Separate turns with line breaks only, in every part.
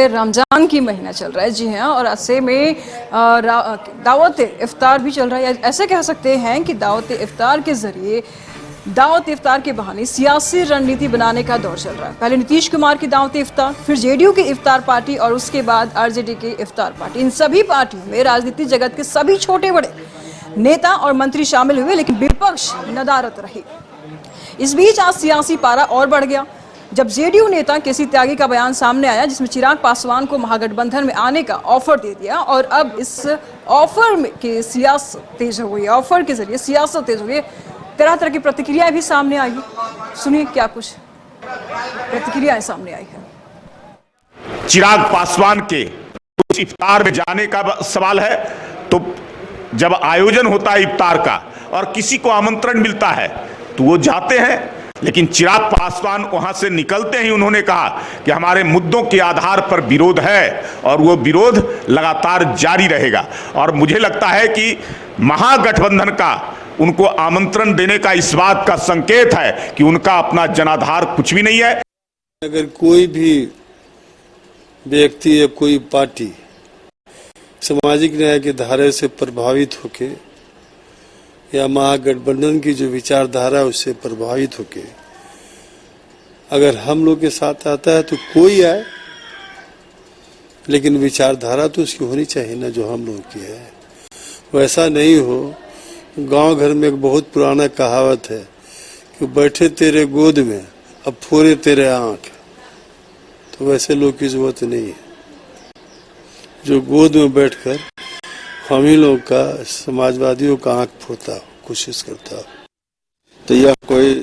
देखिए रमजान की महीना चल रहा है, जी हाँ, और ऐसे में दावत इफ्तार भी चल रहा है। ऐसे कह सकते हैं कि दावत इफ्तार के जरिए, दावत इफ्तार के बहाने सियासी रणनीति बनाने का दौर चल रहा है। पहले नीतीश कुमार की दावत इफ्तार, फिर जेडीयू की इफ्तार पार्टी और उसके बाद आरजेडी की इफ्तार पार्टी। इन सभी पार्टियों में राजनीतिक जगत के सभी छोटे बड़े नेता और मंत्री शामिल हुए, लेकिन विपक्ष नदारद रही। इस बीच आज सियासी पारा और बढ़ गया जब जेडीयू नेता केसी त्यागी का बयान सामने आया, जिसमें चिराग पासवान को महागठबंधन में आने का ऑफर दे दिया। और अब इस ऑफर में के सियासत तेज हो गई, ऑफर के जरिए सियासत तेज हो गई। तरह तरह की प्रतिक्रियाएं भी सामने आई। सुनिए क्या कुछ प्रतिक्रियाएं सामने आई है।
चिराग पासवान के कुछ इफ्तार में जाने का सवाल है, तो जब आयोजन होता है इफ्तार का और किसी को आमंत्रण मिलता है तो वो जाते हैं, लेकिन चिराग पासवान वहां से निकलते ही उन्होंने कहा कि हमारे मुद्दों के आधार पर विरोध है और वो विरोध लगातार जारी रहेगा। और मुझे लगता है कि महागठबंधन का उनको आमंत्रण देने का इस बात का संकेत है कि उनका अपना जनाधार कुछ भी नहीं है।
अगर कोई भी व्यक्ति या कोई पार्टी सामाजिक न्याय की धारा से प्रभावित होके या महागठबंधन की जो विचारधारा उससे प्रभावित होके अगर हम लोग के साथ आता है तो कोई आए, लेकिन विचारधारा तो उसकी होनी चाहिए ना जो हम लोग की है। वैसा नहीं हो। गांव घर में एक बहुत पुराना कहावत है कि बैठे तेरे गोद में अब फोड़े तेरे आंख। तो वैसे लोग की जरूरत नहीं है जो गोद में बैठकर हम ही लोग का समाजवादियों का आंख फोड़ता हो, कोशिश करता हो।
तो यह कोई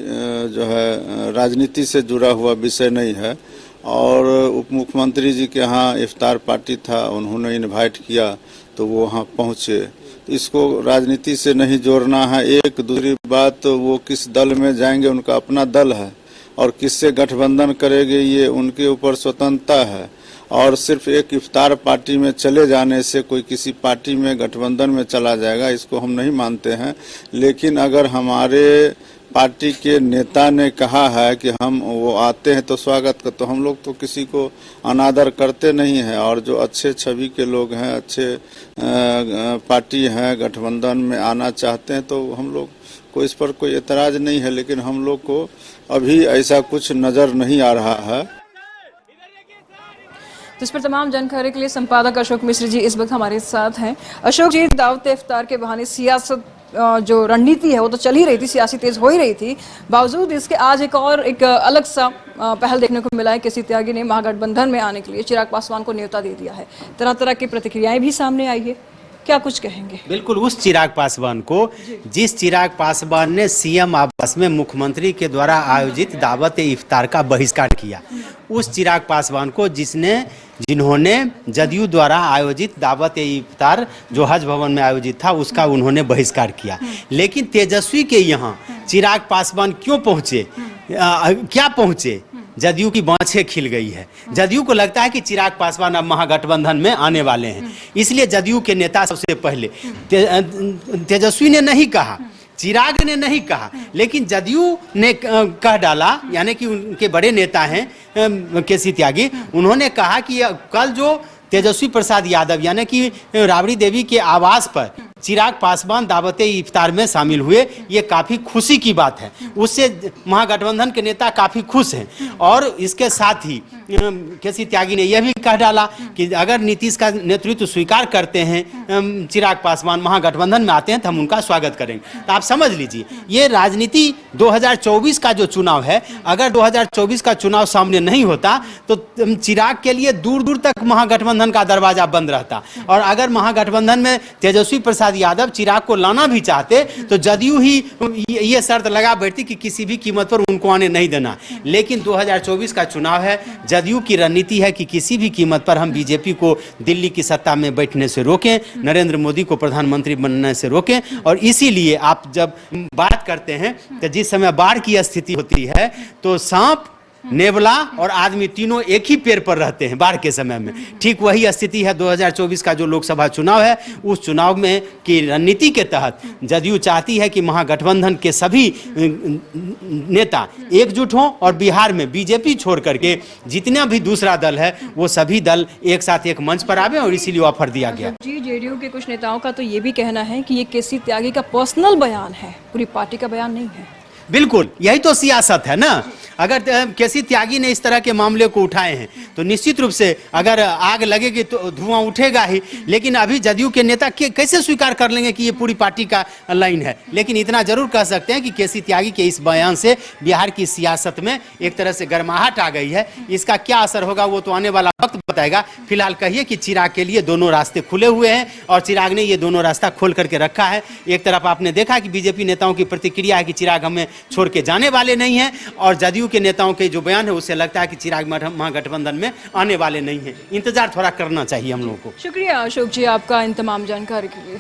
जो है राजनीति से जुड़ा हुआ विषय नहीं है। और उप मुख्यमंत्री जी के यहाँ इफ्तार पार्टी था, उन्होंने इनवाइट किया तो वो वहाँ पहुँचे। तो इसको राजनीति से नहीं जोड़ना है। एक दूसरी बात, तो वो किस दल में जाएंगे उनका अपना दल है, और किससे गठबंधन करेंगे ये उनके ऊपर स्वतंत्रता है। और सिर्फ एक इफ्तार पार्टी में चले जाने से कोई किसी पार्टी में गठबंधन में चला जाएगा, इसको हम नहीं मानते हैं। लेकिन अगर हमारे पार्टी के नेता ने कहा है कि हम वो आते हैं तो स्वागत कर, तो हम लोग तो किसी को अनादर करते नहीं हैं। और जो अच्छे छवि के लोग हैं, अच्छे पार्टी हैं, गठबंधन में आना चाहते हैं, तो हम लोग को इस पर कोई एतराज नहीं है। लेकिन हम लोग को अभी ऐसा कुछ नजर नहीं आ रहा है।
इस पर तमाम जानकारी के लिए संपादक अशोक मिश्र जी इस वक्त हमारे साथ हैं। अशोक जी, दावत इफ्तार के बहाने सियासत जो रणनीति है वो तो चल ही रही थी, सियासी तेज हो ही रही थी। बावजूद इसके आज एक अलग सा पहल देखने को मिला है। केसी त्यागी ने महागठबंधन में आने के लिए चिराग पासवान को न्योता दे दिया है। तरह तरह की प्रतिक्रियाएं भी सामने आई है, क्या कुछ कहेंगे?
बिल्कुल, उस चिराग पासवान को जिस चिराग पासवान ने सीएम आवास में मुख्यमंत्री के द्वारा आयोजित दावत इफ्तार का बहिष्कार किया, उस चिराग पासवान को जिन्होंने जदयू द्वारा आयोजित दावत इफ्तार जो हज भवन में आयोजित था उसका उन्होंने बहिष्कार किया। लेकिन तेजस्वी के यहाँ चिराग पासवान क्यों पहुंचे, क्या पहुंचे? जदयू की बाँछें खिल गई है। जदयू को लगता है कि चिराग पासवान अब महागठबंधन में आने वाले हैं, इसलिए जदयू के नेता सबसे पहले तेजस्वी ने नहीं कहा, चिराग ने नहीं कहा, लेकिन जदयू ने कह डाला, यानी कि उनके बड़े नेता हैं केसी त्यागी, उन्होंने कहा कि कल जो तेजस्वी प्रसाद यादव यानी कि राबड़ी देवी के आवास पर चिराग पासवान दावत इफ्तार में शामिल हुए, ये काफ़ी खुशी की बात है। उससे महागठबंधन के नेता काफ़ी खुश हैं। और इसके साथ ही केसी त्यागी ने यह भी कह डाला कि अगर नीतीश का नेतृत्व स्वीकार करते हैं चिराग पासवान महागठबंधन में आते हैं तो हम उनका स्वागत करेंगे। तो आप समझ लीजिए, ये राजनीति 2024 का जो चुनाव है, अगर 2024 का चुनाव सामने नहीं होता तो चिराग के लिए दूर दूर तक महागठबंधन का दरवाजा बंद रहता। और अगर महागठबंधन में तेजस्वी प्रसाद यादव चिराग को लाना भी चाहते तो जदयू ही ये शर्त लगा बैठती कि किसी भी कीमत पर उनको आने नहीं देना। लेकिन 2024 का चुनाव है, जदयू की रणनीति है कि किसी भी कीमत पर हम बीजेपी को दिल्ली की सत्ता में बैठने से रोकें, नरेंद्र मोदी को प्रधानमंत्री बनने से रोकें। और इसीलिए आप जब बात करते हैं तो जिस समय बाढ़ की स्थिति होती है तो सांप नेवला और आदमी तीनों एक ही पेड़ पर रहते हैं बाढ़ के समय में। ठीक वही स्थिति है 2024 का जो लोकसभा चुनाव है, उस चुनाव में की रणनीति के तहत जदयू चाहती है कि महागठबंधन के सभी नेता एकजुट हों और बिहार में बीजेपी छोड़ करके जितना भी दूसरा दल है वो सभी दल एक साथ एक मंच पर आवे, और इसीलिए ऑफर दिया गया।
जी, जेडीयू के कुछ नेताओं का तो ये भी कहना है कि ये केसी त्यागी का पर्सनल बयान है, पूरी पार्टी का बयान नहीं है।
बिल्कुल, यही तो सियासत है ना। अगर केसी त्यागी ने इस तरह के मामले को उठाए हैं तो निश्चित रूप से अगर आग लगेगी तो धुआं उठेगा ही, लेकिन अभी जदयू के नेता कैसे स्वीकार कर लेंगे कि ये पूरी पार्टी का लाइन है। लेकिन इतना जरूर कह सकते हैं कि केसी त्यागी के इस बयान से बिहार की सियासत में एक तरह से गर्माहट आ गई है। इसका क्या असर होगा वो तो आने वाला वक्त बताएगा। फिलहाल कहिए कि चिराग के लिए दोनों रास्ते खुले हुए हैं और चिराग ने ये दोनों रास्ता खोल करके रखा है। एक तरफ आपने देखा कि बीजेपी नेताओं की प्रतिक्रिया है कि चिराग हमें छोड़ के जाने वाले नहीं हैं, और जदयू के नेताओं के जो बयान है उससे लगता है कि चिराग महागठबंधन में आने वाले नहीं हैं। इंतजार थोड़ा करना चाहिए हम लोगों को।
शुक्रिया अशोक जी आपका इन तमाम जानकारी के लिए।